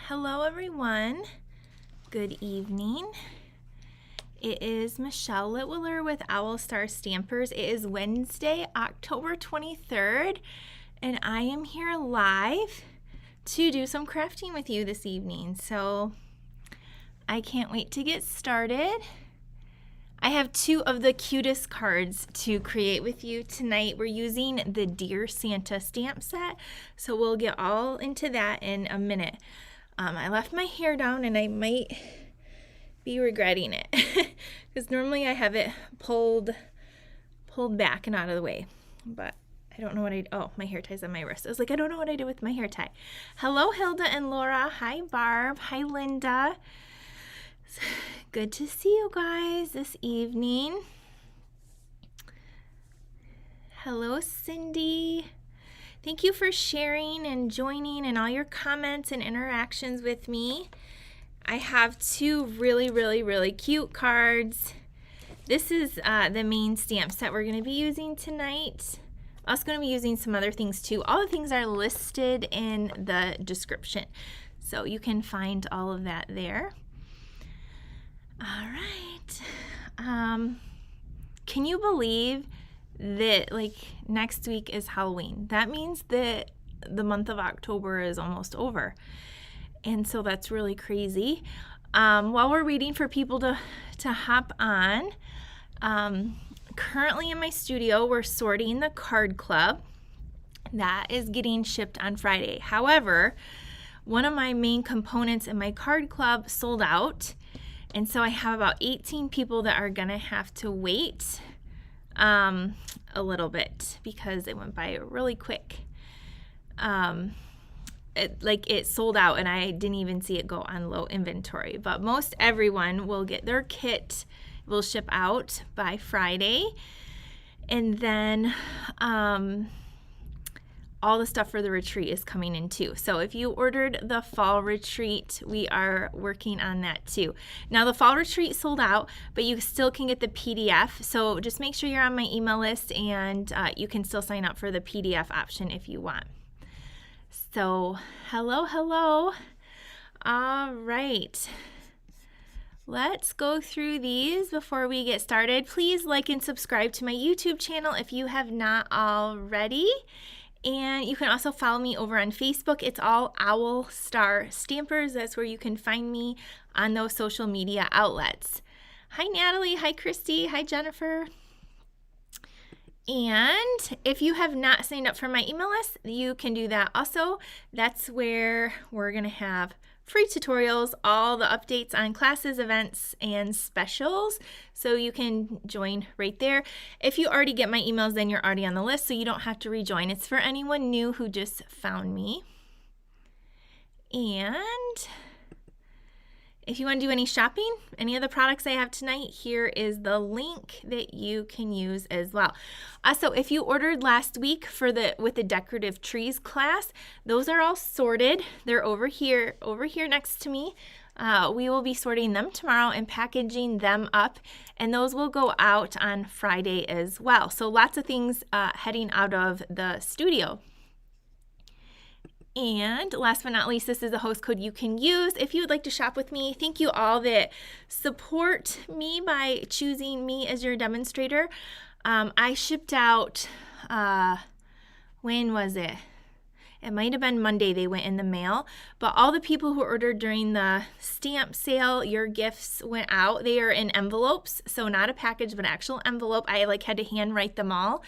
Hello everyone, good evening. It is Michelle Litwiller with Owl Star Stampers. It is Wednesday, October 23rd, and I am here live to do some crafting with you this evening. So I can't wait to get started. I have two of the cutest cards to create with you tonight. We're using the Dear Santa stamp set, so we'll get all into that in a minute. I left my hair down and I might be regretting it because normally I have it pulled back and out of the way, but I don't know what oh, my hair tie's on my wrist. I was like, I don't know what I do with my hair tie. Hello, Hilda and Laura. Hi, Barb. Hi, Linda. Good to see you guys this evening. Hello, Cindy. Thank you for sharing and joining and all your comments and interactions with me. I have two really cute cards. This is the main stamp set we're going to be using tonight. I'm also going to be using some other things too. All the things are listed in the description, so you can find all of that there. All right. Can you believe that next week is Halloween? That means that the month of October is almost over. And so that's really crazy. While we're waiting for people to hop on, currently in my studio, we're sorting the card club. That is getting shipped on Friday. However, one of my main components in my card club sold out. And so I have about 18 people that are gonna have to wait a little bit because it went by really quick. It sold out and I didn't even see it go on low inventory, but most everyone will get their kit, will ship out by Friday. And then all the stuff for the retreat is coming in too. So if you ordered the fall retreat, we are working on that too. Now the fall retreat sold out, but you still can get the PDF. So just make sure you're on my email list and you can still sign up for the PDF option if you want. So hello. All right. Let's go through these before we get started. Please like and subscribe to my YouTube channel if you have not already. And you can also follow me over on Facebook. It's all Owl Star Stampers. That's where you can find me on those social media outlets. Hi, Natalie. Hi, Christy. Hi, Jennifer. And if you have not signed up for my email list, you can do that also. That's where we're going to have free tutorials, all the updates on classes, events, and specials. So you can join right there. If you already get my emails, then you're already on the list, so you don't have to rejoin. It's for anyone new who just found me. And if you want to do any shopping, any of the products I have tonight, here is the link that you can use as well. Also, if you ordered last week with the decorative trees class, those are all sorted. They're over here next to me. We will be sorting them tomorrow and packaging them up, and those will go out on Friday as well. So lots of things heading out of the studio. And last but not least, this is a host code you can use if you would like to shop with me. Thank you all that support me by choosing me as your demonstrator. I shipped out, when was it? It might have been Monday they went in the mail, but all the people who ordered during the stamp sale, your gifts went out. They are in envelopes, so not a package, but actual envelope. I had to handwrite them all.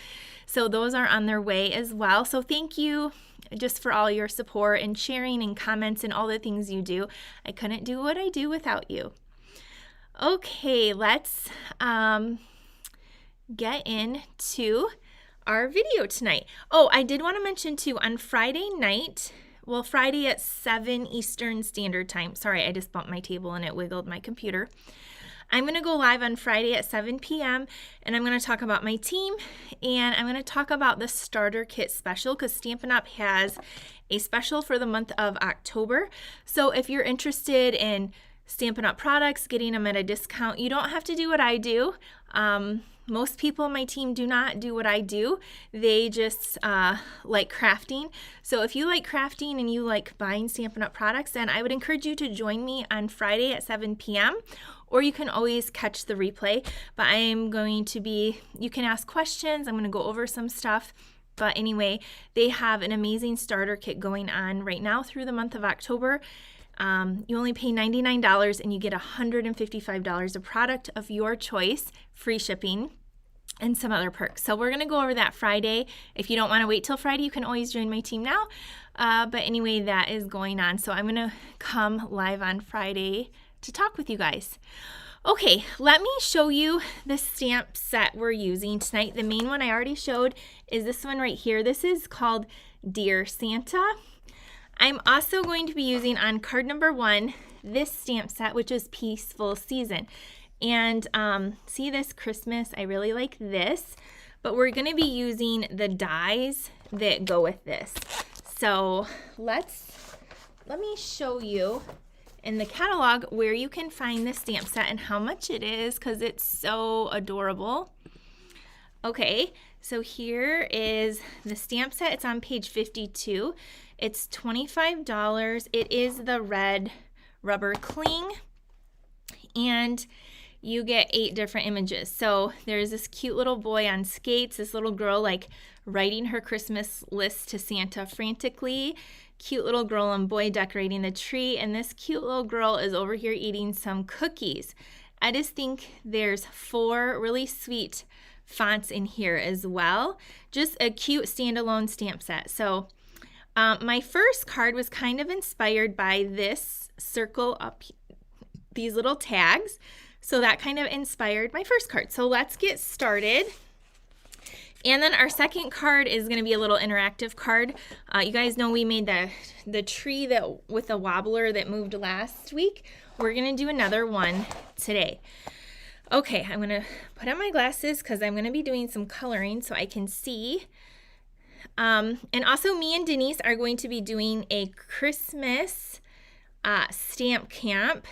So those are on their way as well. So thank you just for all your support and sharing and comments and all the things you do. I couldn't do what I do without you. Okay, let's get into our video tonight. Oh, I did want to mention too, on Friday night, well, Friday at 7 Eastern Standard Time. Sorry, I just bumped my table and it wiggled my computer. I'm going to go live on Friday at 7 p.m. and I'm going to talk about my team, and I'm going to talk about the starter kit special because Stampin' Up! Has a special for the month of October. So if you're interested in Stampin' Up! Products, getting them at a discount, you don't have to do what I do. Most people on my team do not do what I do. They just like crafting. So if you like crafting and you like buying Stampin' Up! Products, then I would encourage you to join me on Friday at 7 p.m. Or you can always catch the replay. But I am going to be, you can ask questions. I'm going to go over some stuff. But anyway, they have an amazing starter kit going on right now through the month of October. You only pay $99 and you get $155 of product of your choice, free shipping, and some other perks. So we're going to go over that Friday. If you don't want to wait till Friday, you can always join my team now. But anyway, that is going on. So I'm going to come live on Friday to talk with you guys. Okay, let me show you the stamp set we're using tonight. The main one I already showed is this one right here. This is called Dear Santa. I'm also going to be using on card number 1 this stamp set, which is Peaceful Season. And see this Christmas, I really like this, but we're going to be using the dies that go with this. So let me show you in the catalog where you can find this stamp set and how much it is, because it's so adorable. Okay, so here is the stamp set. It's on page 52. It's $25. It is the red rubber cling, and you get 8 different images. So there's this cute little boy on skates, this little girl like writing her Christmas list to Santa frantically, cute little girl and boy decorating the tree, and this cute little girl is over here eating some cookies. I just think there's 4 really sweet fonts in here as well. Just a cute standalone stamp set. So my first card was kind of inspired by this circle up, these little tags. So that kind of inspired my first card. So let's get started. And then our second card is going to be a little interactive card. You guys know we made the tree that with the wobbler that moved last week. We're going to do another one today. Okay, I'm going to put on my glasses because I'm going to be doing some coloring so I can see. And also me and Denise are going to be doing a Christmas stamp camp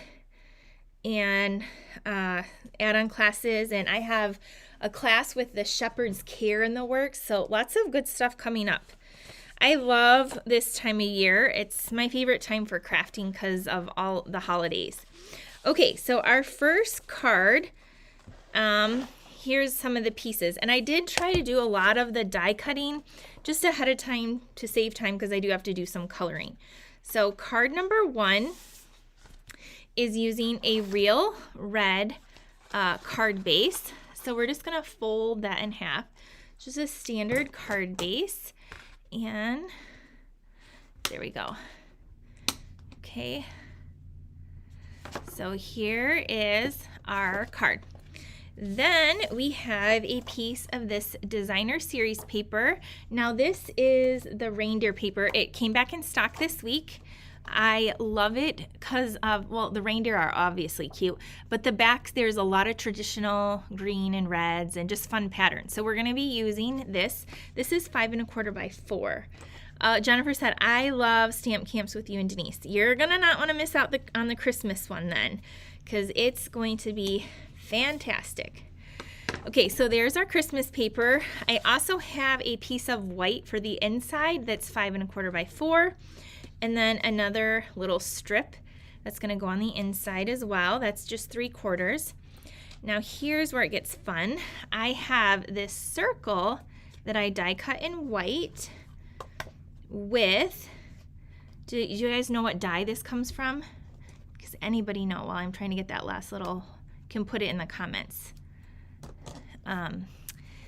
and add-on classes, and I have a class with the Shepherd's Care in the works, so lots of good stuff coming up. I love this time of year. It's my favorite time for crafting because of all the holidays. Okay, so our first card, here's some of the pieces, and I did try to do a lot of the die cutting just ahead of time to save time because I do have to do some coloring. So card number 1 is using a real red card base. So we're just going to fold that in half. Just a standard card base. And there we go. Okay. So here is our card. Then we have a piece of this designer series paper. Now this is the reindeer paper. It came back in stock this week. I love it because of, well, the reindeer are obviously cute, but the backs, there's a lot of traditional green and reds and just fun patterns. So we're going to be using this. This is 5 1/4 by 4. Jennifer said, I love stamp camps with you and Denise. You're going to not want to miss out on the Christmas one then, because it's going to be fantastic. Okay, so there's our Christmas paper. I also have a piece of white for the inside that's 5 1/4 by 4. And then another little strip that's going to go on the inside as well. That's just 3/4. Now here's where it gets fun. I have this circle that I die cut in white with, do you guys know what die this comes from? Does anybody know? While I'm trying to get that last little, can put it in the comments.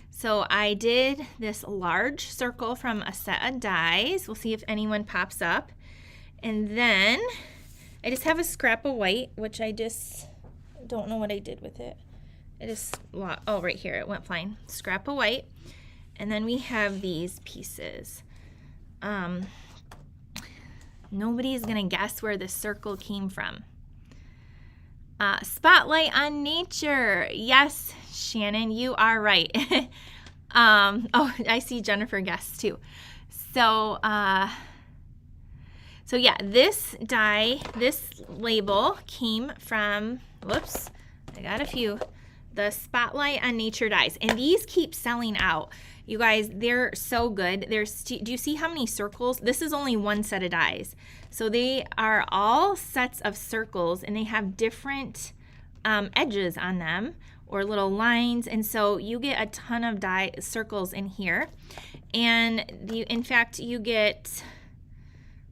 So I did this large circle from a set of dies. We'll see if anyone pops up. And then I just have a scrap of white, which I just don't know what I did with it. It is, oh, right here, it went flying. Scrap of white. And then we have these pieces. Nobody's gonna guess where the circle came from. Spotlight on nature. Yes, Shannon, you are right. Oh, I see Jennifer guessed too. So yeah, this die, this label came from, whoops, I got a few the Spotlight on Nature dies. And these keep selling out. You guys, they're so good. Do you see how many circles? This is only one set of dies. So they are all sets of circles, and they have different edges on them or little lines. And so you get a ton of circles in here. And in fact, you get,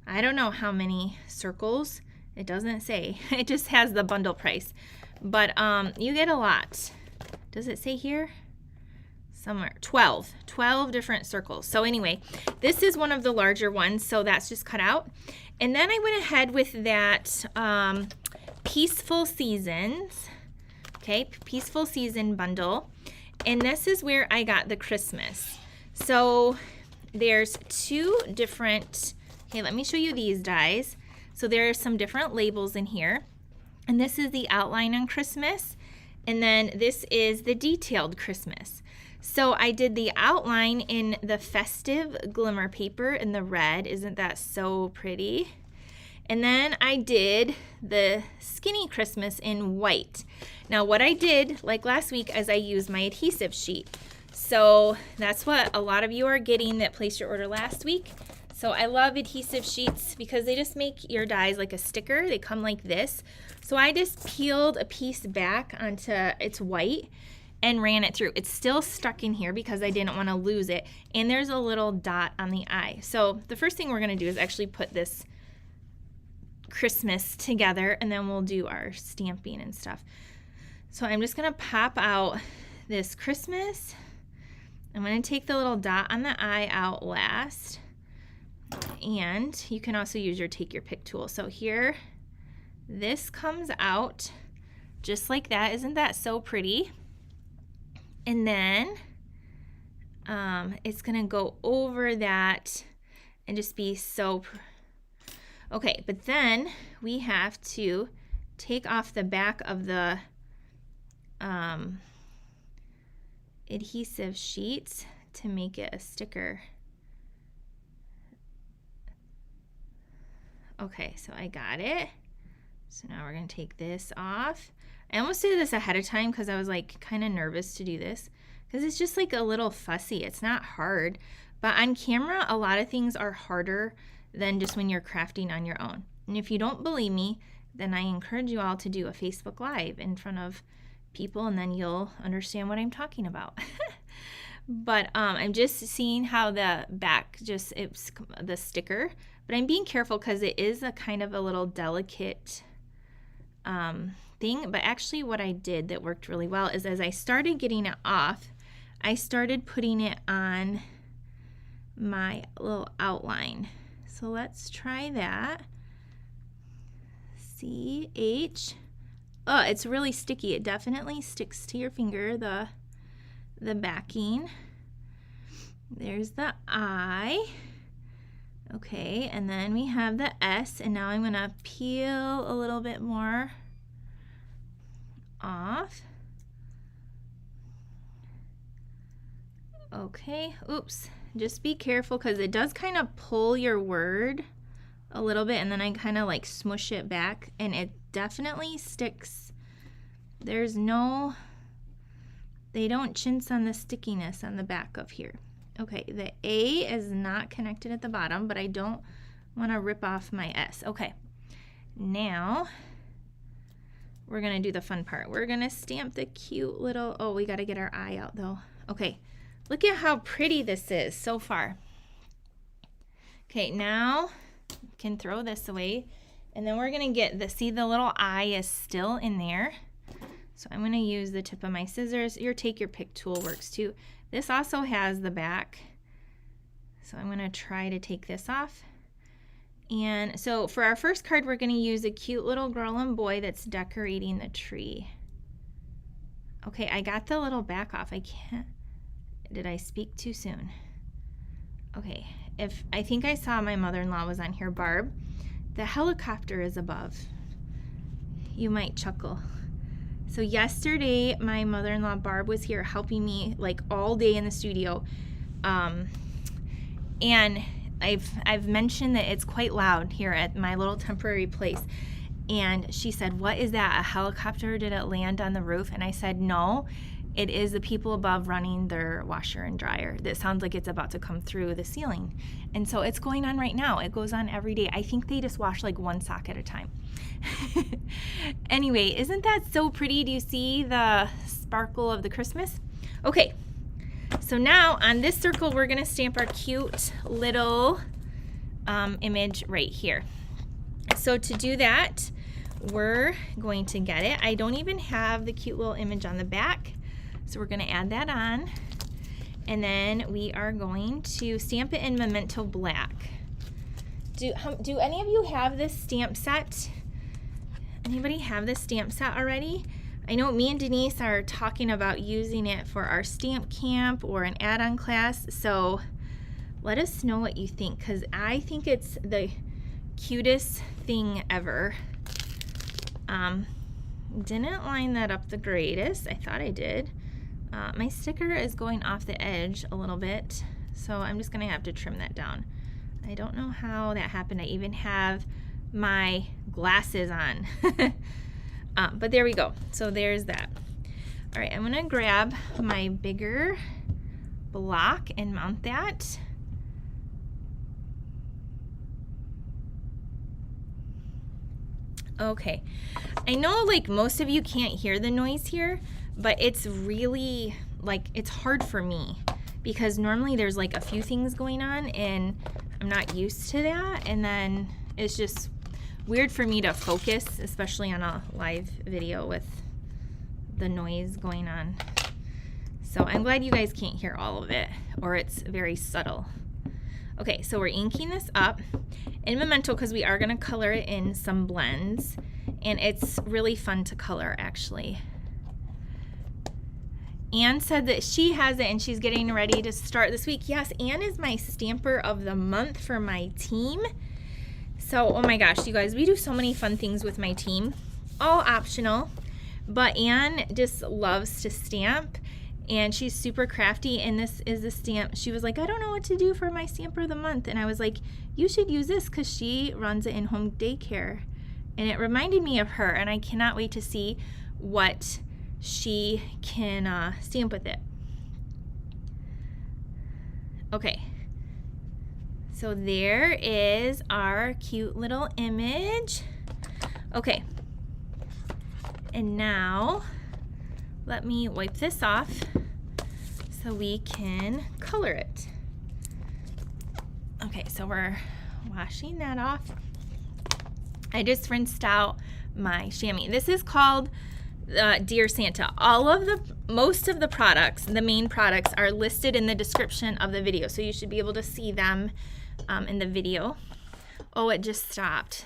I don't know how many circles. It doesn't say. It just has the bundle price. But you get a lot. Does it say here? Somewhere. 12 different circles. So anyway, this is one of the larger ones, so that's just cut out. And then I went ahead with that Peaceful Seasons, okay, Peaceful Season bundle. And this is where I got the Christmas. So there's two different, okay, let me show you these dies. So there are some different labels in here. And this is the outline on Christmas. And then this is the detailed Christmas. So I did the outline in the Festive Glimmer paper in the red. Isn't that so pretty? And then I did the Skinny Christmas in white. Now what I did, like last week, is I used my adhesive sheet. So that's what a lot of you are getting that placed your order last week. So I love adhesive sheets because they just make your dies like a sticker. They come like this. So I just peeled a piece back onto its white and ran it through. It's still stuck in here because I didn't want to lose it. And there's a little dot on the eye. So the first thing we're going to do is actually put this Christmas together, and then we'll do our stamping and stuff. So I'm just going to pop out this Christmas. I'm going to take the little dot on the eye out last. And you can also use your take your pick tool. So here, this comes out just like that. Isn't that so pretty? And then it's gonna go over that and just be so, okay, but then we have to take off the back of the adhesive sheets to make it a sticker. Okay, so I got it. So now we're gonna take this off. I almost did this ahead of time because I was like kind of nervous to do this because it's just like a little fussy. It's not hard, but on camera, a lot of things are harder than just when you're crafting on your own. And if you don't believe me, then I encourage you all to do a Facebook Live in front of people, and then you'll understand what I'm talking about. But I'm just seeing how the back it's the sticker, but I'm being careful because it is a kind of a little delicate thing. But actually what I did that worked really well is as I started getting it off, I started putting it on my little outline. So let's try that. CH. Oh, it's really sticky. It definitely sticks to your finger, the backing. There's the I. Okay, and then we have the S, and now I'm gonna peel a little bit more off. Okay, oops. Just be careful because it does kind of pull your word a little bit, and then I kind of like smush it back, and it definitely sticks. There's no, they don't chintz on the stickiness on the back of here. Okay, the A is not connected at the bottom, but I don't want to rip off my S. Okay, now we're going to do the fun part. We're going to stamp the cute little, oh, we got to get our eye out though. Okay, look at how pretty this is so far. Okay, now you can throw this away, and then we're going to get the, see the little eye is still in there. So I'm going to use the tip of my scissors. Your take your pick tool works too. This also has the back. So I'm going to try to take this off. And so for our first card, we're going to use a cute little girl and boy that's decorating the tree. Okay, I got the little back off. I can't, did I speak too soon? Okay, I think I saw my mother-in-law was on here, Barb. The helicopter is above. You might chuckle. So yesterday, my mother-in-law Barb was here helping me like all day in the studio, and I've mentioned that it's quite loud here at my little temporary place, And she said, "What is that? A helicopter? Did it land on the roof?" And I said, "No, it is the people above running their washer and dryer. That sounds like it's about to come through the ceiling." And so it's going on right now. It goes on every day. I think they just wash like one sock at a time. Anyway, isn't that so pretty? Do you see the sparkle of the Christmas? Okay, so now on this circle, we're gonna stamp our cute little image right here. So to do that, we're going to get it. I don't even have the cute little image on the back, so we're gonna add that on. And then we are going to stamp it in Memento Black. Do any of you have this stamp set? Anybody have this stamp set already? I know me and Denise are talking about using it for our stamp camp or an add-on class, so let us know what you think, because I think it's the cutest thing ever. Didn't line that up the greatest. I thought I did. My sticker is going off the edge a little bit, so I'm just gonna have to trim that down. I don't know how that happened. I even have my glasses on. But there we go. So there's that. All right, I'm gonna grab my bigger block and mount that. Okay, I know like most of you can't hear the noise here, but it's really like, it's hard for me because normally there's like a few things going on and I'm not used to that, and then it's just weird for me to focus, especially on a live video with the noise going on. So I'm glad you guys can't hear all of it, or it's very subtle. Okay, so we're inking this up in Memento because we are going to color it in some blends, and it's really fun to color actually. Anne said that she has it and she's getting ready to start this week. Yes, Anne is my Stamper of the Month for my team. So, oh my gosh, you guys, we do so many fun things with my team, all optional, but Anne just loves to stamp, and she's super crafty, and this is the stamp. She was like, "I don't know what to do for my Stamper of the Month," and I was like, "You should use this," because she runs it in home daycare, and it reminded me of her, and I cannot wait to see what she can stamp with it. Okay. So there is our cute little image. Okay, and now let me wipe this off so we can color it. Okay, so we're washing that off. I just rinsed out my chamois. This is called Dear Santa. Most of the products, the main products, are listed in the description of the video, so you should be able to see them in the video. Oh, it just stopped.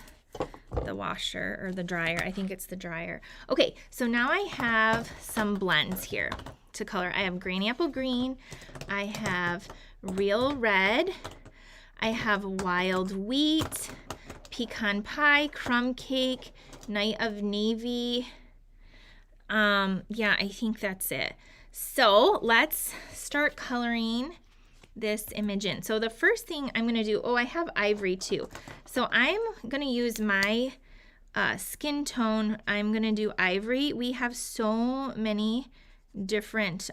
The washer or the dryer. I think it's the dryer. Okay, so now I have some blends here to color. I have Green Apple Green. I have Real Red. I have Wild Wheat, Pecan Pie, Crumb Cake, Night of Navy. Yeah, I think that's it. So let's start coloring this image in. So the first thing I'm going to do, I have ivory too. So I'm going to use my skin tone. I'm going to do ivory. We have so many different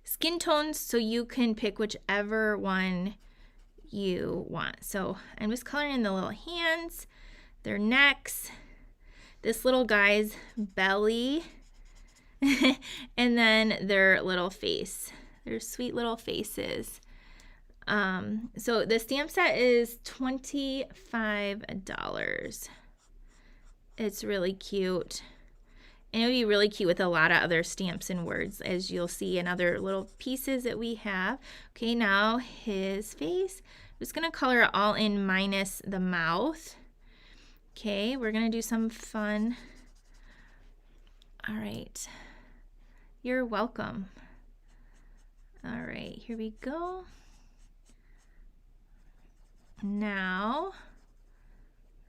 skin tones, so you can pick whichever one you want. So I'm just coloring in the little hands, their necks, this little guy's belly, and then their little face. Their sweet little faces. So the stamp set is $25. It's really cute. And it would be really cute with a lot of other stamps and words, as you'll see in other little pieces that we have. Okay, now his face. I'm just going to color it all in minus the mouth. Okay, we're going to do some fun. All right. You're welcome. All right, here we go. Now,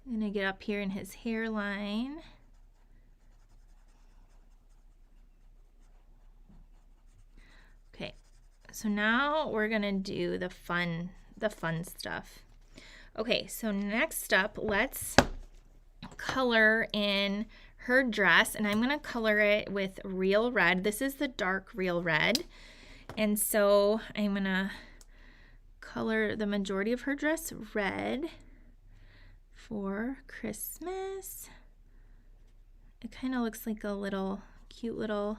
I'm gonna get up here in his hairline. Okay, so now we're gonna do the fun stuff. Okay, so next up, let's color in her dress, and I'm gonna color it with real red. This is the dark real red. And so I'm gonna color the majority of her dress red for Christmas. It kind of looks like a little cute little,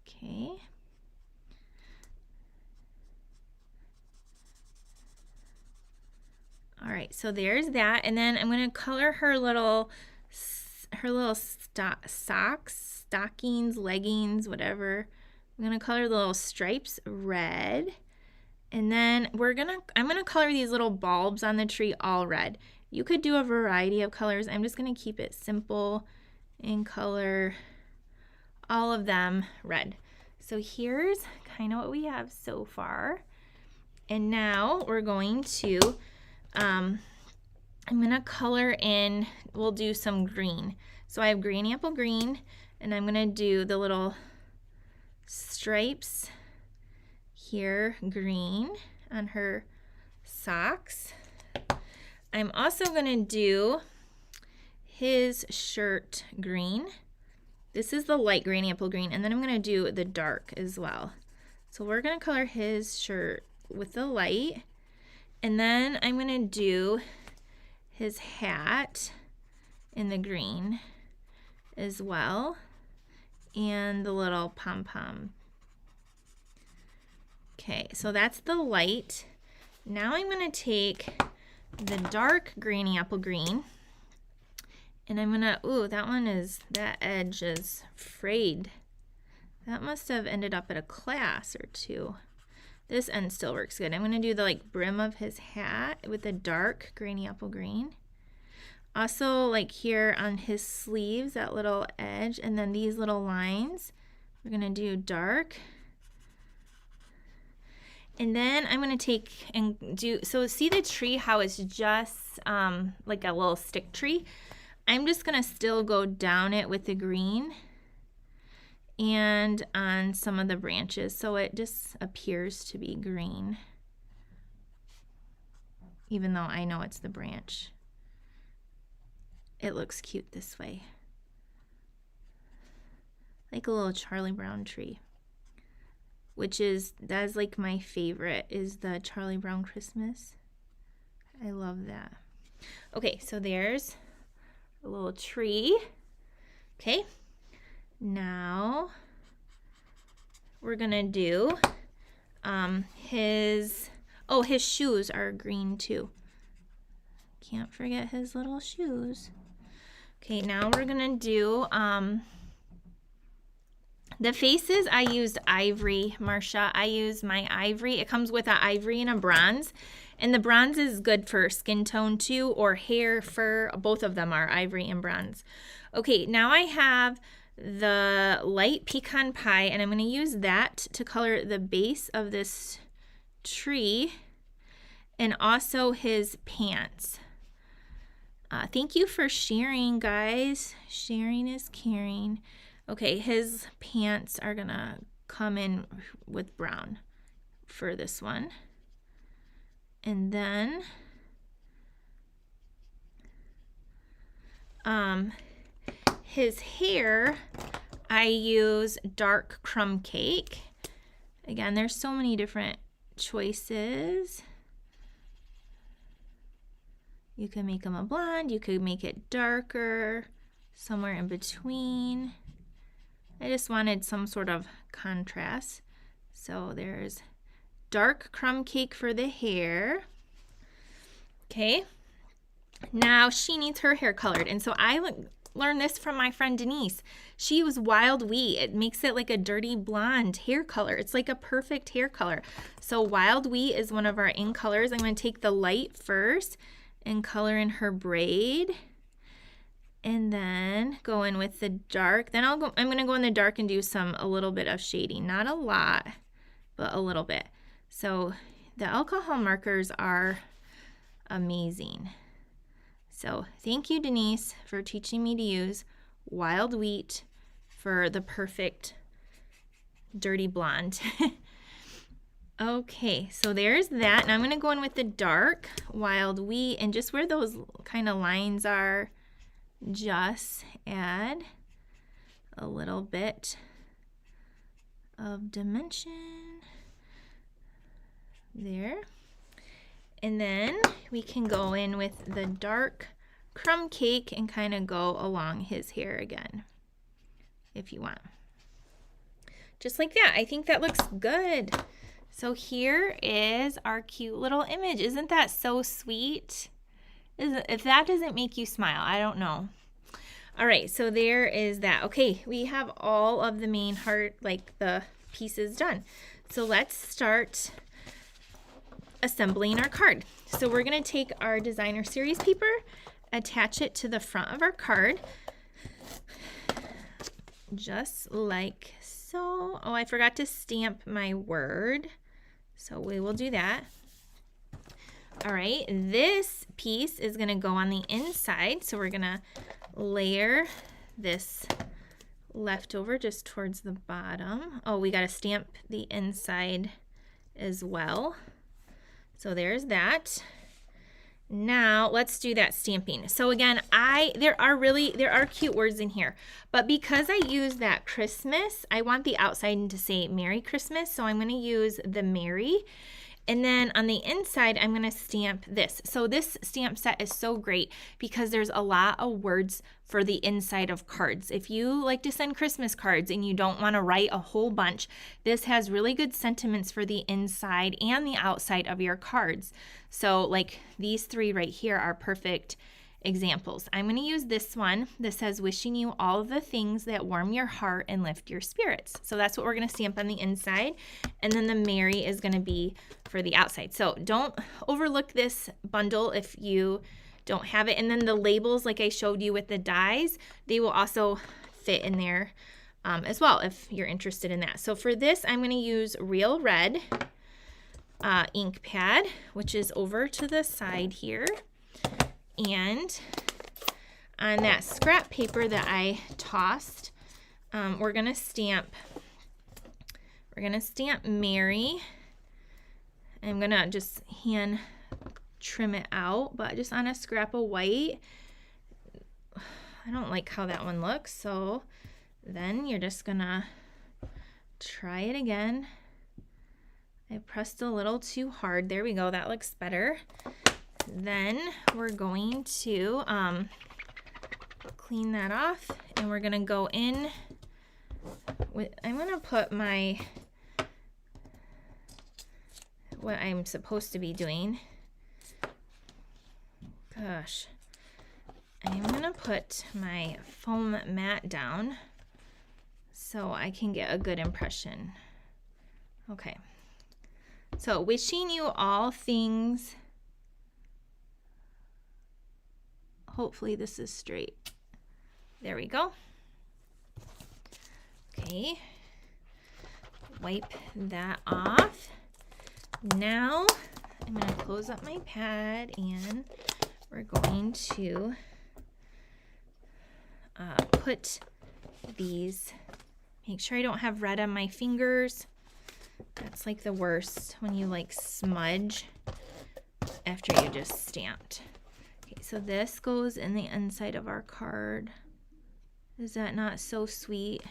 okay. All right, so there's that, and then I'm gonna color her little socks, stockings, leggings, whatever. I'm gonna color the little stripes red, and then I'm gonna color these little bulbs on the tree all red. You could do a variety of colors. I'm just gonna keep it simple and color all of them red. So here's kind of what we have so far, and now we're going to I'm gonna color in, we'll do some green. So I have green apple green, and I'm gonna do the little stripes here, green on her socks. I'm also gonna do his shirt green. This is the light green apple green, and then I'm gonna do the dark as well. So we're gonna color his shirt with the light. And then I'm gonna do his hat in the green as well, and the little pom-pom. Okay, so that's the light. Now I'm gonna take the dark greeny apple green, and I'm gonna, ooh, that edge is frayed. That must have ended up at a class or two. This end still works good. I'm going to do the brim of his hat with the dark greeny apple green. Also here on his sleeves, that little edge, and then these little lines, we're going to do dark. And then I'm going to take and do, so see the tree, how it's just like a little stick tree? I'm just going to still go down it with the green and on some of the branches, so it just appears to be green, even though I know it's the branch. It looks cute this way, like a little Charlie Brown tree, that's like my favorite, is the Charlie Brown Christmas. I love that. Okay, so there's a little tree. Okay, now we're gonna do his shoes are green too. Can't forget his little shoes. Okay, now we're gonna do the faces. I used ivory, Marcia. I used my ivory. It comes with an ivory and a bronze. And the bronze is good for skin tone too, or hair, fur. Both of them are ivory and bronze. Okay, now I have the light pecan pie, and I'm going to use that to color the base of this tree and also his pants. Thank you for sharing, guys. Sharing is caring. Okay, his pants are going to come in with brown for this one. And then his hair, I use dark crumb cake. Again, there's so many different choices. You can make them a blonde, you could make it darker, somewhere in between. I just wanted some sort of contrast. So there's dark crumb cake for the hair. Okay, now she needs her hair colored, and so I learned this from my friend Denise. She used Wild Wheat. It makes it like a dirty blonde hair color. It's like a perfect hair color. So Wild Wheat is one of our in colors. I'm going to take the light first and color in her braid, and then go in with the dark. Then I'm going to go in the dark and do a little bit of shading, not a lot, but a little bit. So the alcohol markers are amazing. So thank you, Denise, for teaching me to use Wild Wheat for the perfect dirty blonde. Okay, so there's that. Now I'm gonna go in with the dark Wild Wheat, and just where those kind of lines are, just add a little bit of dimension there. And then we can go in with the dark Crumb Cake and kind of go along his hair again, if you want. Just like that. I think that looks good. So here is our cute little image. Isn't that so sweet? If that doesn't make you smile, I don't know. All right, so there is that. Okay, we have all of the main heart, like the pieces done. So let's start assembling our card. So we're gonna take our designer series paper, attach it to the front of our card, just like so. Oh, I forgot to stamp my word, so we will do that. All right, this piece is gonna go on the inside, so we're gonna layer this leftover just towards the bottom. Oh, we gotta stamp the inside as well. So there's that. Now let's do that stamping. So again, there are cute words in here, but because I use that Christmas, I want the outside to say Merry Christmas. So I'm going to use the Merry. And then on the inside, I'm going to stamp this. So this stamp set is so great because there's a lot of words for the inside of cards. If you like to send Christmas cards and you don't want to write a whole bunch, this has really good sentiments for the inside and the outside of your cards. So like these three right here are perfect examples. I'm going to use this one. This says, wishing you all of the things that warm your heart and lift your spirits. So that's what we're going to stamp on the inside. And then the Merry is going to be for the outside. So don't overlook this bundle if you don't have it. And then the labels, like I showed you with the dies, they will also fit in there as well if you're interested in that. So for this, I'm going to use Real Red ink pad, which is over to the side here. And on that scrap paper that I tossed, we're gonna stamp Merry. I'm gonna just hand trim it out, but just on a scrap of white. I don't like how that one looks, so then you're just gonna try it again. I pressed a little too hard. There we go, that looks better. Then we're going to clean that off, and we're going to go in with, I'm going to put what I'm supposed to be doing. Gosh. I'm going to put my foam mat down so I can get a good impression. Okay. So wishing you all things. Hopefully this is straight. There we go. Okay. Wipe that off. Now I'm going to close up my pad and we're going to put these, make sure I don't have red on my fingers. That's like the worst when you like smudge after you just stamped. So this goes in the inside of our card. Is that not so sweet?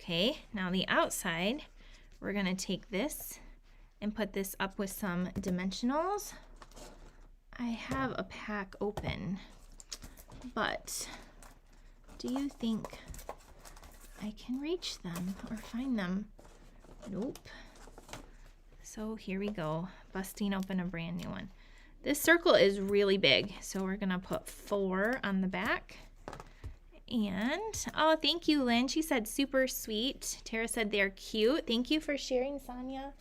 Okay, now the outside, we're gonna take this and put this up with some dimensionals. I have a pack open, but do you think I can reach them or find them? Nope. So here we go, busting open a brand new one. This circle is really big, so we're gonna put 4 on the back. And, oh, thank you, Lynn. She said super sweet. Tara said they're cute. Thank you for sharing, Sonia.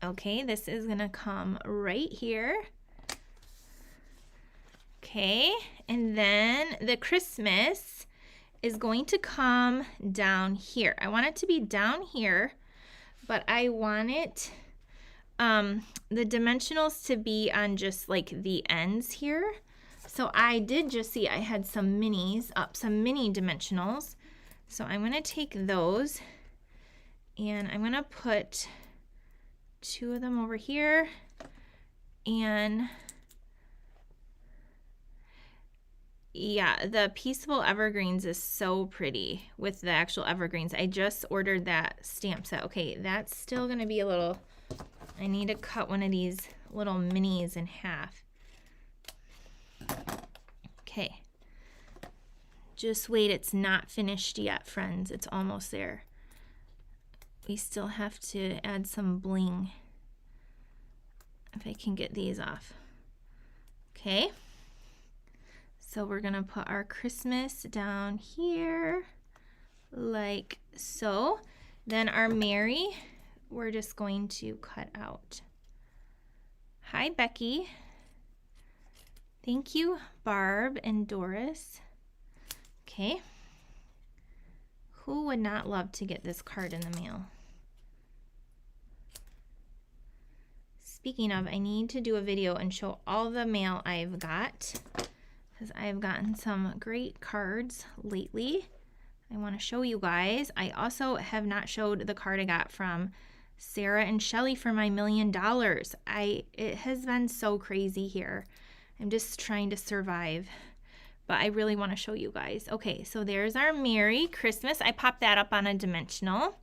Okay, this is gonna come right here. Okay, and then the Christmas is going to come down here. I want it to be down here, but I want it the dimensionals to be on just like the ends here. So I did just see I had some minis up, some mini dimensionals. So I'm going to take those And I'm gonna put 2 of them over here, and yeah, the Peaceful Evergreens is so pretty with the actual evergreens. I just ordered that stamp set. Okay, that's still gonna be a little, I need to cut one of these little minis in half. Okay, just wait, it's not finished yet, friends. It's almost there. We still have to add some bling. If I can get these off. Okay. So we're gonna put our Christmas down here, like so. Then our Mary, we're just going to cut out. Hi, Becky. Thank you, Barb and Doris. Okay. Who would not love to get this card in the mail? Speaking of, I need to do a video and show all the mail I've got, because I've gotten some great cards lately. I want to show you guys. I also have not showed the card I got from Sarah and Shelly for my $1 million. It has been so crazy here. I'm just trying to survive, but I really want to show you guys. Okay, so there's our Merry Christmas. I popped that up on a dimensional.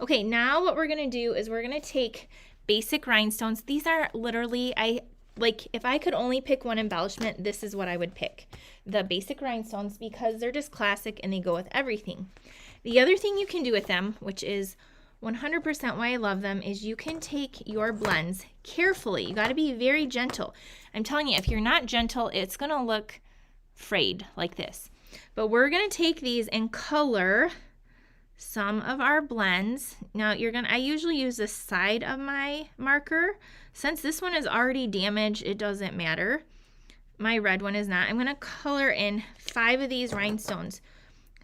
Okay, now what we're going to do is we're going to take basic rhinestones. These are literally, if I could only pick one embellishment, this is what I would pick. The basic rhinestones, because they're just classic and they go with everything. The other thing you can do with them, which is 100% why I love them, is you can take your blends carefully. You got to be very gentle. I'm telling you, if you're not gentle, it's going to look frayed like this. But we're going to take these and color some of our blends. Now I usually use the side of my marker. Since this one is already damaged, it doesn't matter. My red one is not. I'm going to color in 5 of these rhinestones.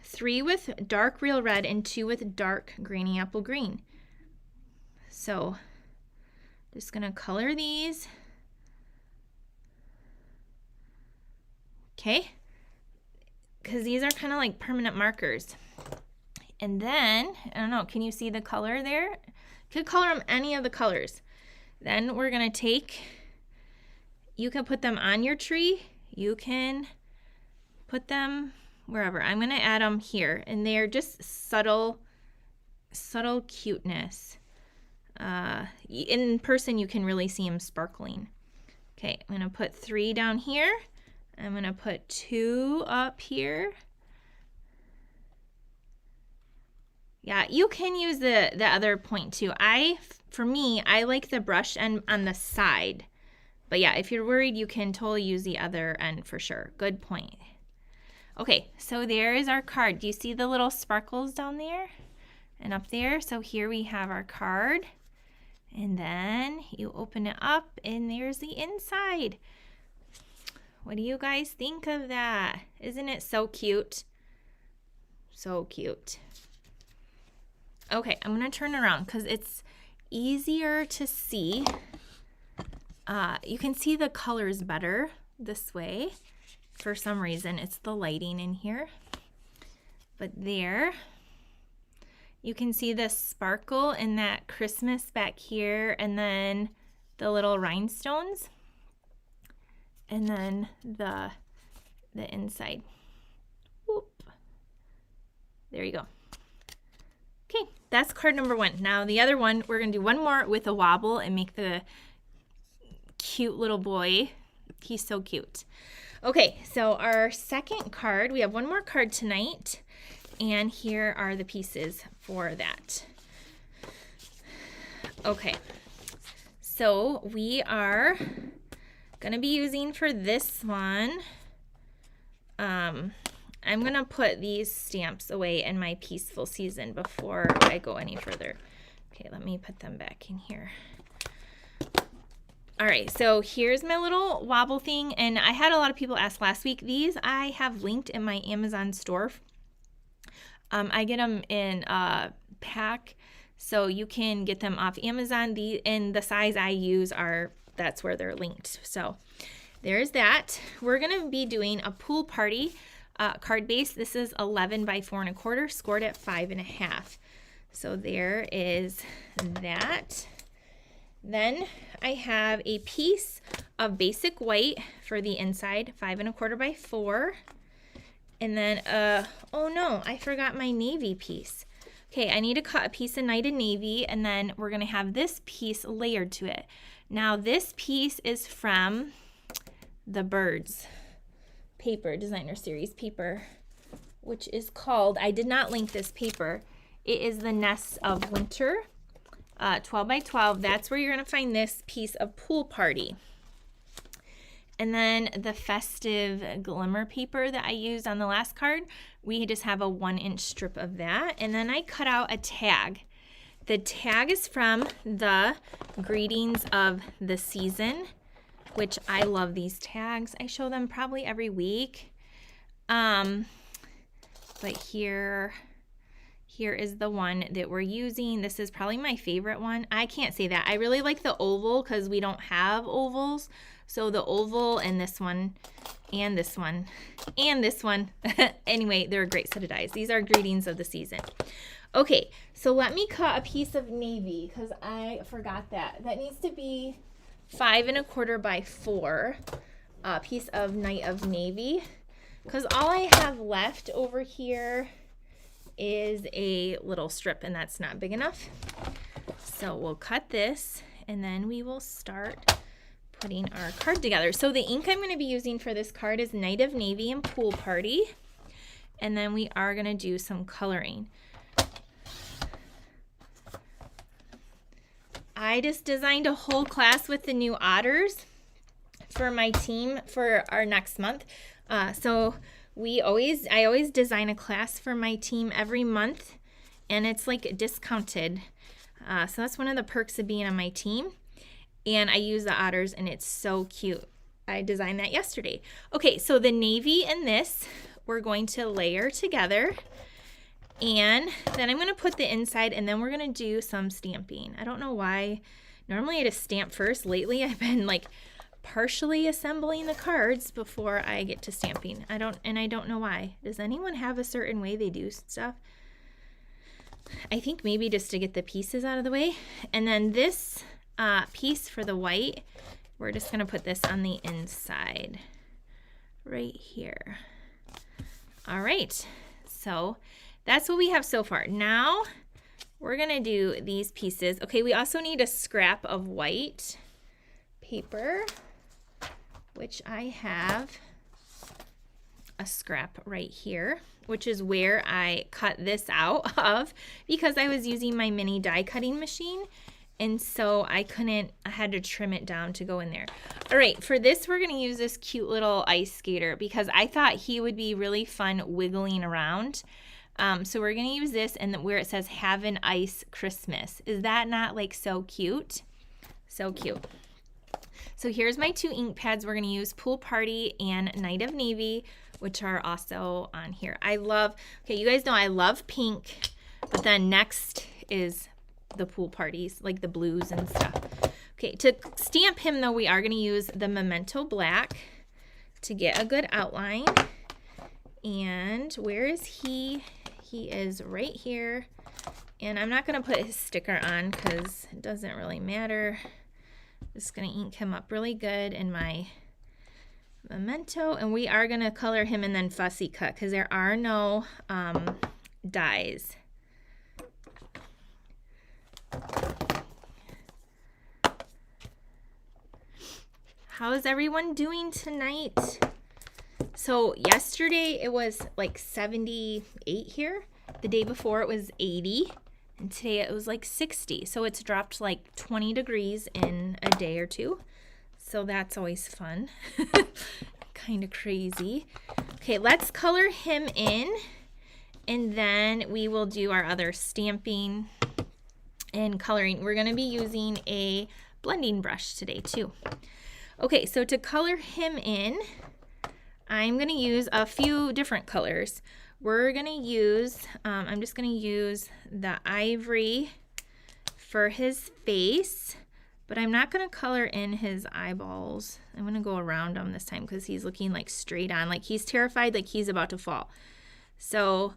3 with dark real red and 2 with dark granny apple green. So just going to color these. Okay, because these are kind of like permanent markers. And then, I don't know, can you see the color there? You could color them any of the colors. Then we're going to take, you can put them on your tree. You can put them wherever. I'm going to add them here. And they're just subtle cuteness. In person, you can really see them sparkling. Okay, I'm going to put 3 down here. I'm going to put 2 up here. Yeah, you can use the other point too. For me, I like the brush end on the side. But yeah, if you're worried, you can totally use the other end for sure. Good point. Okay, so there is our card. Do you see the little sparkles down there and up there? So here we have our card. And then you open it up and there's the inside. What do you guys think of that? Isn't it so cute? So cute. Okay, I'm going to turn around because it's easier to see. You can see the colors better this way. For some reason, it's the lighting in here. But there, you can see the sparkle and that Christmas back here, and then the little rhinestones, and then the inside. Whoop. There you go. Okay, that's card number 1. Now the other one, we're going to do one more with a wobble and make the cute little boy. He's so cute. Okay, so our second card, we have one more card tonight, and here are the pieces for that. Okay, so we are going to be using for this one, I'm going to put these stamps away in my Peaceful Season before I go any further. Okay, let me put them back in here. All right, so here's my little wobble thing, and I had a lot of people ask last week. These I have linked in my Amazon store. I get them in a pack, so you can get them off Amazon. And the size I use that's where they're linked. So there's that. We're gonna be doing a pool party card base. This is 11 by 4 1/4, scored at 5 1/2. So there is that. Then I have a piece of basic white for the inside, 5 1/4 by 4. And then, oh no, I forgot my navy piece. Okay, I need to cut a piece of Night of Navy, and then we're gonna have this piece layered to it. Now this piece is from the Birds paper, designer series paper, which is called, I did not link this paper, it is the Nests of Winter, 12 by 12. That's where you're gonna find this piece of Pool Party. And then the Festive Glimmer paper that I used on the last card, we just have a 1-inch strip of that. And then I cut out a tag. The tag is from the Greetings of the Season, which I love these tags. I show them probably every week. But here is the one that we're using. This is probably my favorite one. I can't say that. I really like the oval because we don't have ovals. So the oval and this one and this one and this one. Anyway, they're a great set of dies. These are Greetings of the Season. Okay, so let me cut a piece of navy because I forgot that. That needs to be 5 1/4 by 4. A piece of Night of Navy. Because all I have left over here is a little strip, and that's not big enough. So we'll cut this, and then we will start putting our card together. So the ink I'm going to be using for this card is Night of Navy and Pool Party. And then we are going to do some coloring. I just designed a whole class with the new otters for my team for our next month. So I always design a class for my team every month, and it's like discounted. So that's one of the perks of being on my team. And I use the otters, and it's so cute. I designed that yesterday. Okay, so the navy and this, we're going to layer together. And then I'm going to put the inside, and then we're going to do some stamping. I don't know why. Normally I just stamp first. Lately I've been like partially assembling the cards before I get to stamping. I don't know why. Does anyone have a certain way they do stuff? I think maybe just to get the pieces out of the way. And then this piece for the white, we're just going to put this on the inside right here. All right, so that's what we have so far. Now we're going to do these pieces. Okay, we also need a scrap of white paper, which I have a scrap right here, which is where I cut this out of because I was using my mini die cutting machine. And so I had to trim it down to go in there. All right, for this, we're gonna use this cute little ice skater because I thought he would be really fun wiggling around. So we're gonna use this, and where it says Have an Ice Christmas. Is that not like so cute? So cute. So here's my 2 ink pads. We're gonna use Pool Party and Night of Navy, which are also on here. Okay, you guys know I love pink, but then next is the pool parties, like the blues and stuff. Okay, to stamp him though, we are going to use the Memento Black to get a good outline. And where is he? He is right here. And I'm not going to put his sticker on because it doesn't really matter. Just going to ink him up really good in my Memento. And we are going to color him and then fussy cut because there are no dies. How is everyone doing tonight? So yesterday it was like 78 here. The day before it was 80. And today it was like 60. So it's dropped like 20 degrees in a day or two. So that's always fun. Kind of crazy. Okay, let's color him in. And then we will do our other stamping and coloring. We're going to be using a blending brush today too. Okay, so to color him in, I'm going to use a few different colors. We're going to use, I'm just going to use the ivory for his face, but I'm not going to color in his eyeballs. I'm going to go around him this time because he's looking like straight on, like he's terrified, like he's about to fall. So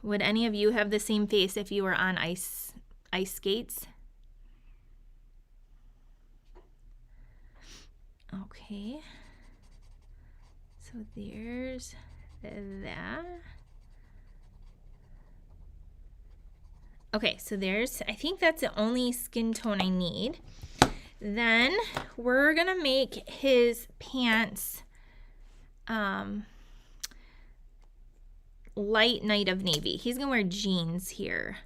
Would any of you have the same face if you were on ice skates? Okay. So there's that. Okay, so I think that's the only skin tone I need. Then we're gonna make his pants light night of navy. He's gonna wear jeans here.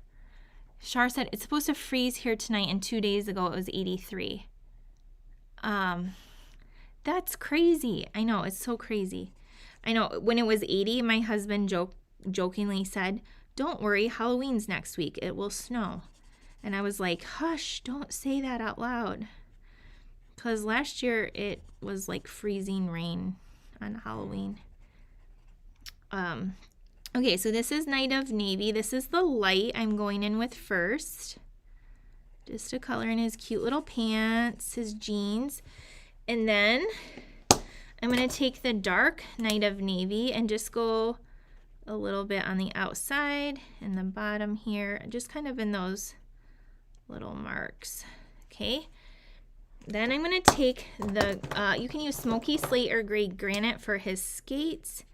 Shar said it's supposed to freeze here tonight, and 2 days ago it was 83. That's crazy. I know, it's so crazy. I know, when it was 80, my husband jokingly said, "Don't worry, Halloween's next week. It will snow." And I was like, hush, don't say that out loud. Because last year it was like freezing rain on Halloween. Okay, so this is Night of Navy. This is the light I'm going in with first. Just to color in his cute little pants, his jeans. And then I'm going to take the dark Night of Navy and just go a little bit on the outside and the bottom here, just kind of in those little marks. Okay. Then I'm going to take the, you can use Smoky Slate or Gray Granite for his skates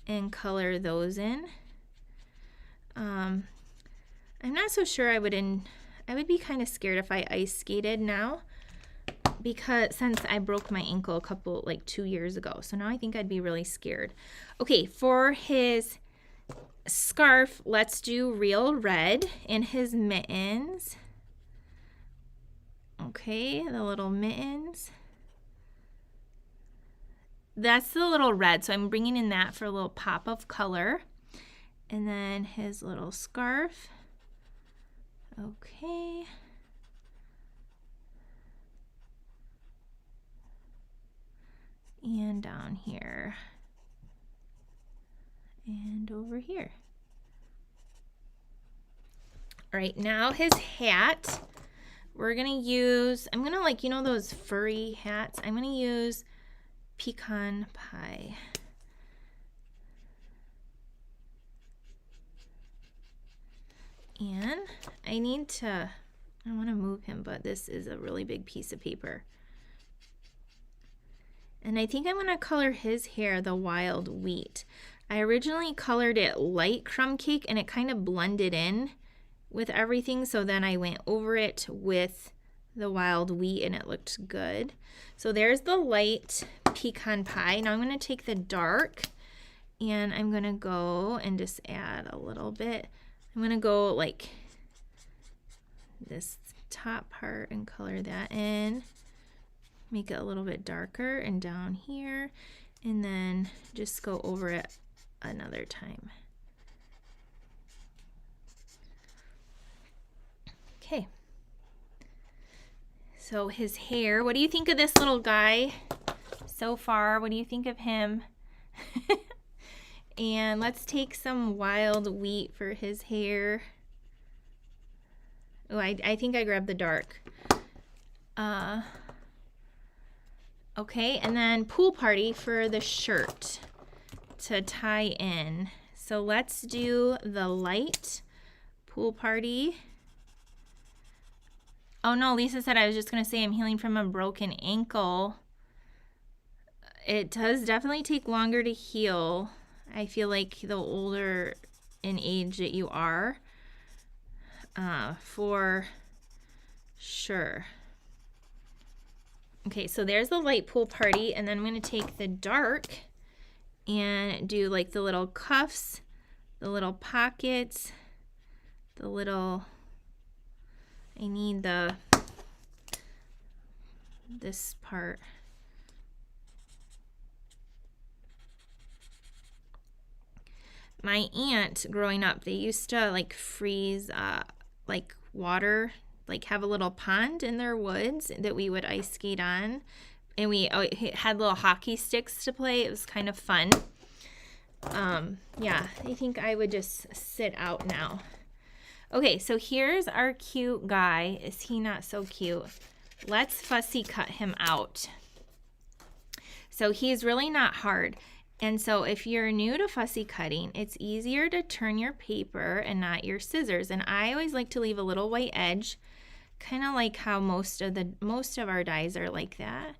and color those in. I'm not so sure I would be kind of scared if I ice skated now, because since I broke my ankle 2 years ago. So now I think I'd be really scared. Okay, for his scarf, let's do Real Red, and his mittens. Okay, the little mittens. That's the little red, so I'm bringing in that for a little pop of color. And then his little scarf. Okay. And down here. And over here. All right, now his hat. We're gonna use, I'm gonna like, you know those furry hats? I'm gonna use Pecan Pie. And I wanna move him, but this is a really big piece of paper. And I think I'm gonna color his hair the Wild Wheat. I originally colored it light crumb cake and it kind of blended in with everything, so then I went over it with the Wild Wheat and it looked good. So there's the light Pecan Pie. Now I'm going to take the dark and I'm going to go and just add a little bit. I'm going to go like this top part and color that in, make it a little bit darker, and down here, and then just go over it another time. Okay, so his hair, what do you think of this little guy so far? What do you think of him? And let's take some Wild Wheat for his hair. Oh, I think I grabbed the dark. Okay, and then Pool Party for the shirt to tie in. So let's do the light Pool Party. Oh no, Lisa said I was just going to say I'm healing from a broken ankle. It does definitely take longer to heal. I feel like the older in age that you are, for sure. Okay, so there's the light Pool Party, and then I'm going to take the dark and do like the little cuffs, the little pockets, the little... I need this part. My aunt growing up, they used to like freeze like water, like have a little pond in their woods that we would ice skate on. And we had little hockey sticks to play. It was kind of fun. Yeah, I think I would just sit out now. Okay, so here's our cute guy. Is he not so cute? Let's fussy cut him out. So he's really not hard. And so if you're new to fussy cutting, it's easier to turn your paper and not your scissors. And I always like to leave a little white edge, kind of like how most of our dies are like that.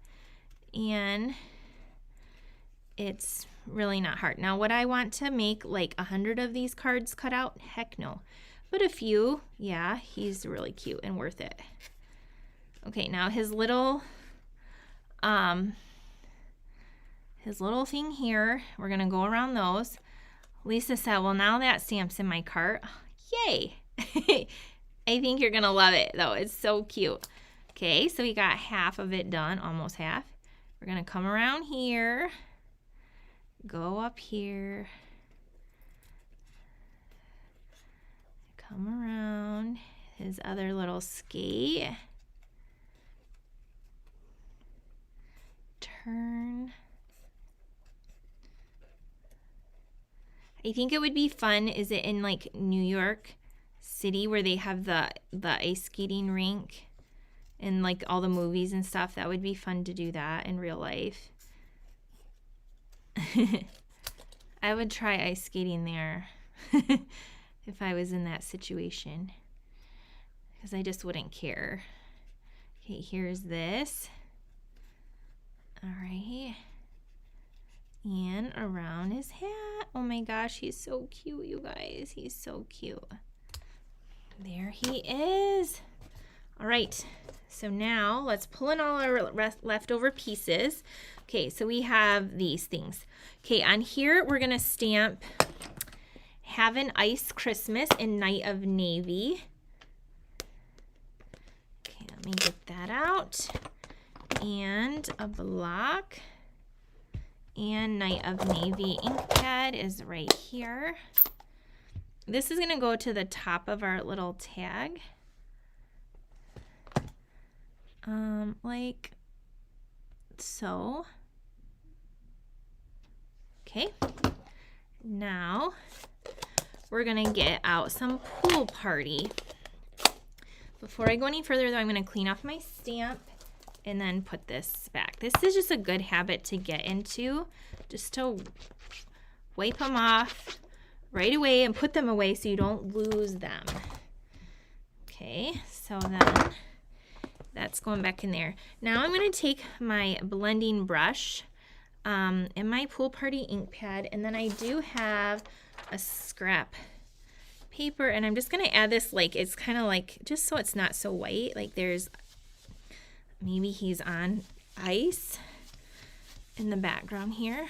And it's really not hard. Now, would I want to make like 100 of these cards cut out? Heck no. But a few, yeah, he's really cute and worth it. Okay, now his little thing here, we're gonna go around those. Lisa said, well, now that stamp's in my cart. Yay! I think you're gonna love it though. It's so cute. Okay, so we got half of it done, almost half. We're gonna come around here, go up here, come around his other little skate, turn. I think it would be fun, is it in like New York City where they have the ice skating rink and like all the movies and stuff? That would be fun to do that in real life. I would try ice skating there if I was in that situation, because I just wouldn't care. Okay, here's this. All right. And around his hat. Oh my gosh, he's so cute, you guys. He's so cute. There he is. All right, so now let's pull in all our leftover pieces. Okay, so we have these things. Okay, on here we're gonna stamp Have an Ice Christmas and Night of Navy. Okay, let me get that out. And a block. And Night of Navy ink pad is right here. This is gonna go to the top of our little tag. Like so. Okay, now we're gonna get out some Pool Party. Before I go any further though, I'm gonna clean off my stamp and then put this back. This is just a good habit to get into, just to wipe them off right away and put them away so you don't lose them. Okay, so then that's going back in there. Now I'm going to take my blending brush and my Pool Party ink pad, and then I do have a scrap paper, and I'm just going to add this, like, it's kind of like, just so it's not so white, like there's, maybe he's on ice in the background here.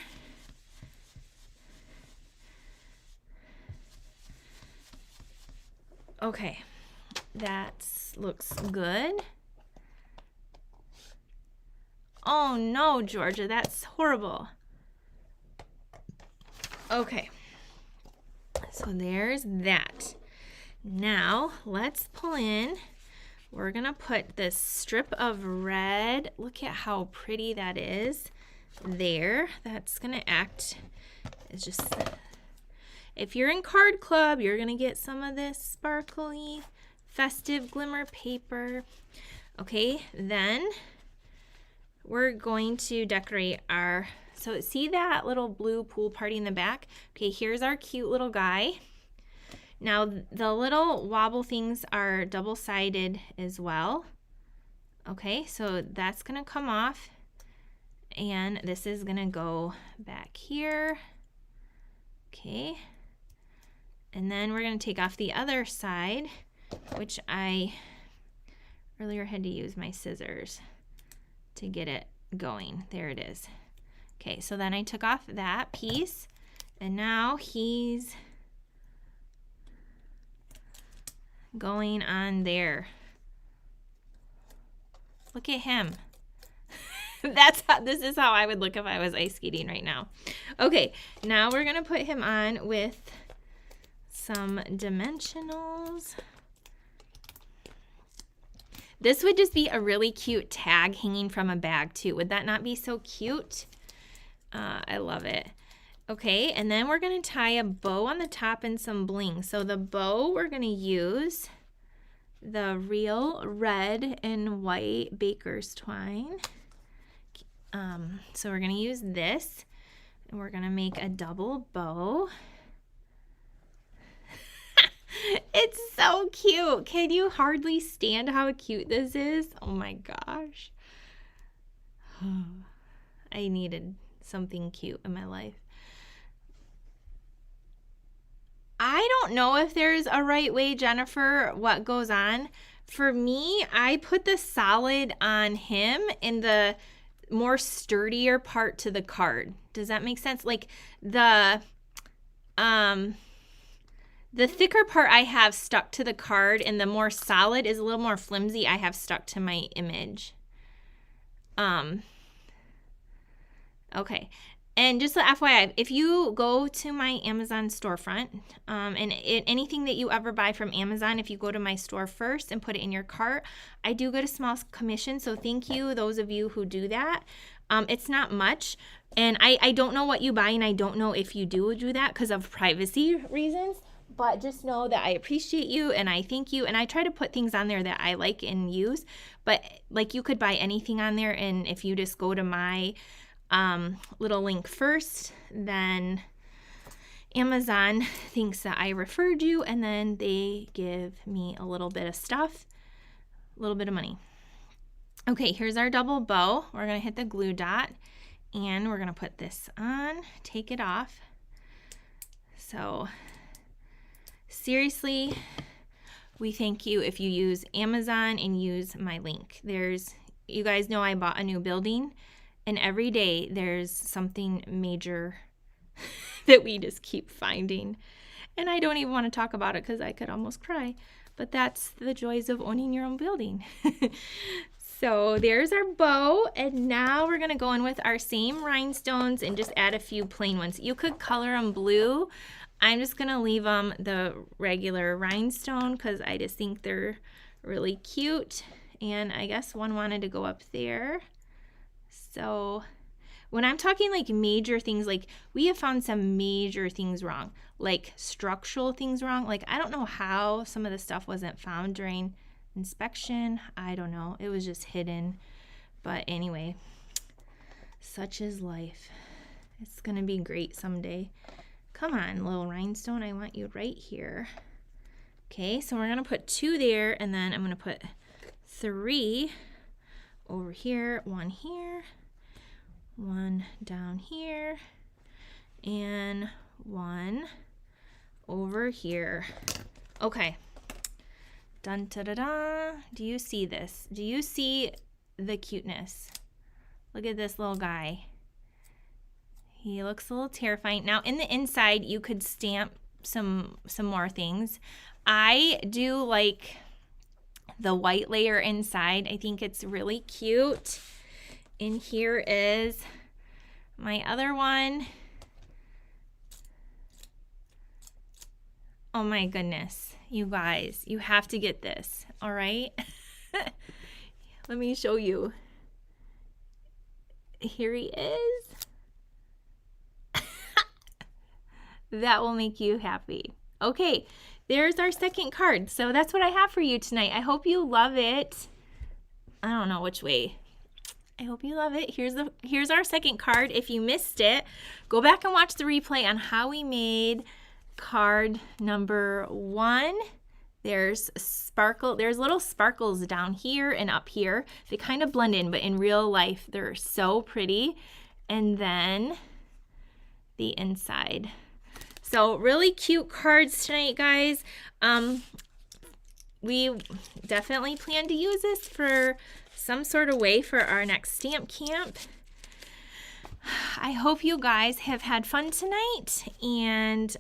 Okay, that looks good. Oh no, Georgia, that's horrible. Okay, so there's that. Now let's pull in. We're gonna put this strip of red. Look at how pretty that is there. That's gonna act as just, if you're in Card Club, you're gonna get some of this sparkly Festive Glimmer paper. Okay, then we're going to decorate our, so see that little blue Pool Party in the back? Okay, here's our cute little guy. Now the little wobble things are double-sided as well. Okay, so that's gonna come off, and this is gonna go back here. Okay, and then we're gonna take off the other side, which I earlier had to use my scissors to get it going. There it is. Okay, so then I took off that piece, and now he's going on there. Look at him. This is how I would look if I was ice skating right now. Okay, now we're gonna put him on with some dimensionals. This would just be a really cute tag hanging from a bag too. Would that not be so cute? I love it. Okay, and then we're gonna tie a bow on the top and some bling. So the bow, we're gonna use the real red and white baker's twine. So we're gonna use this. And we're gonna make a double bow. It's so cute. Can you hardly stand how cute this is? Oh my gosh. I needed something cute in my life. I don't know if there's a right way, Jennifer, what goes on. For me, I put the solid on him and the more sturdier part to the card. Does that make sense? Like the thicker part I have stuck to the card, and the more solid is a little more flimsy I have stuck to my image. Okay. And just the FYI, if you go to my Amazon storefront, and anything that you ever buy from Amazon, if you go to my store first and put it in your cart, I do get a small commission. So thank you, those of you who do that. It's not much. And I don't know what you buy, and I don't know if you do that because of privacy reasons. But just know that I appreciate you and I thank you. And I try to put things on there that I like and use. But like, you could buy anything on there. And if you just go to my little link first, then Amazon thinks that I referred you, and then they give me a little bit of stuff, a little bit of money. Okay, here's our double bow. We're going to hit the glue dot, and we're going to put this on, take it off. So seriously, we thank you if you use Amazon and use my link. You guys know I bought a new building, and every day there's something major that we just keep finding. And I don't even want to talk about it because I could almost cry. But that's the joys of owning your own building. So there's our bow. And now we're going to go in with our same rhinestones and just add a few plain ones. You could color them blue. I'm just going to leave them the regular rhinestone because I just think they're really cute. And I guess one wanted to go up there. So when I'm talking like major things, like we have found some major things wrong, like structural things wrong. Like I don't know how some of the stuff wasn't found during inspection. I don't know. It was just hidden. But anyway, such is life. It's going to be great someday. Come on, little rhinestone. I want you right here. Okay, so we're going to put 2 there, and then I'm going to put 3 over here, 1 here, 1 down here, and 1 over here. Okay. Dun da da da. Do you see this? Do you see the cuteness? Look at this little guy. He looks a little terrifying. Now in the inside you could stamp some more things. I do like the white layer inside. I think it's really cute. And here is my other one. Oh my goodness, you guys, you have to get this, all right? Let me show you. Here he is. That will make you happy. Okay, there's our second card. So that's what I have for you tonight. I hope you love it. I don't know which way. I hope you love it. Here's our second card. If you missed it, go back and watch the replay on how we made card number 1. There's little sparkles down here and up here. They kind of blend in, but in real life, they're so pretty. And then the inside. So really cute cards tonight, guys. We definitely plan to use this for some sort of way for our next stamp camp. I hope you guys have had fun tonight, and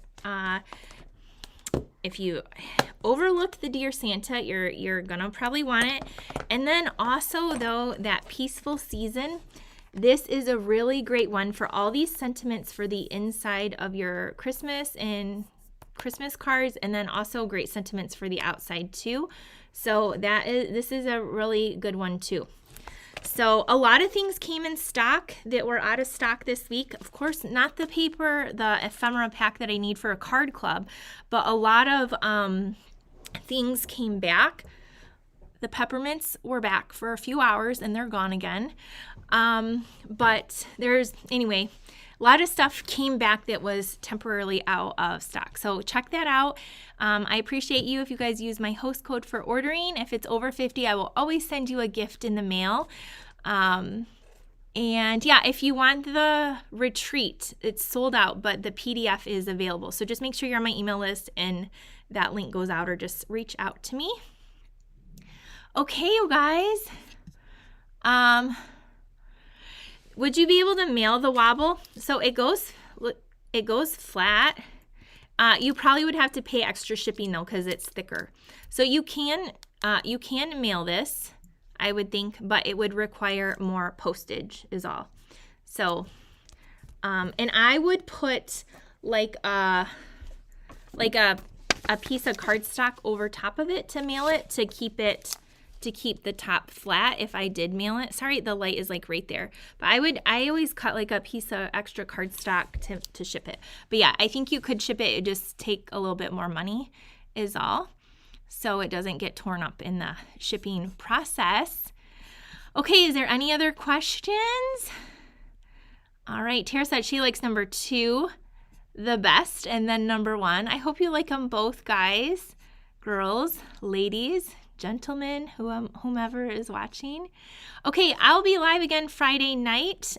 if you overlooked the Dear Santa, you're gonna probably want it. And then also though, that peaceful season, this is a really great one for all these sentiments for the inside of your Christmas and Christmas cards, and then also great sentiments for the outside too. So this is a really good one too. So a lot of things came in stock that were out of stock this week. Of course, not the paper, the ephemera pack that I need for a card club, but a lot of things came back. The peppermints were back for a few hours and they're gone again. But anyway, a lot of stuff came back that was temporarily out of stock. So check that out. I appreciate you if you guys use my host code for ordering. If it's over 50, I will always send you a gift in the mail. And yeah, if you want the retreat, it's sold out, but the PDF is available. So just make sure you're on my email list and that link goes out, or just reach out to me. Okay, you guys. Would you be able to mail the wobble? So it goes flat. You probably would have to pay extra shipping though, because it's thicker. So you can mail this, I would think, but it would require more postage is all. So, and I would put like a piece of cardstock over top of it to mail it, to keep the top flat if I did mail it. Sorry, the light is like right there. But I always cut like a piece of extra cardstock to ship it. But yeah, I think you could ship it. It just take a little bit more money is all. So it doesn't get torn up in the shipping process. Okay, is there any other questions? All right, Tara said she likes number 2 the best, and then number 1. I hope you like them both, guys, girls, ladies, gentlemen, whomever is watching. Okay, I'll be live again Friday night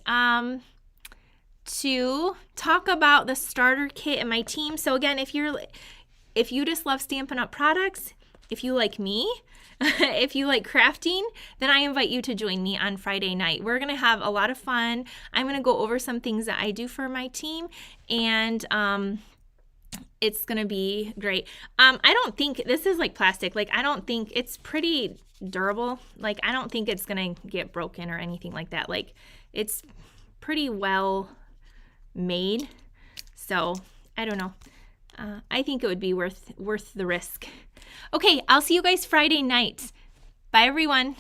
to talk about the starter kit and my team. So again, if you just love Stampin' Up! Products, if you like me, if you like crafting, then I invite you to join me on Friday night. We're going to have a lot of fun. I'm going to go over some things that I do for my team, and it's going to be great. I don't think this is like plastic. Like, I don't think it's pretty durable. Like, I don't think it's going to get broken or anything like that. Like, it's pretty well made. So, I don't know. I think it would be worth the risk. Okay, I'll see you guys Friday night. Bye, everyone.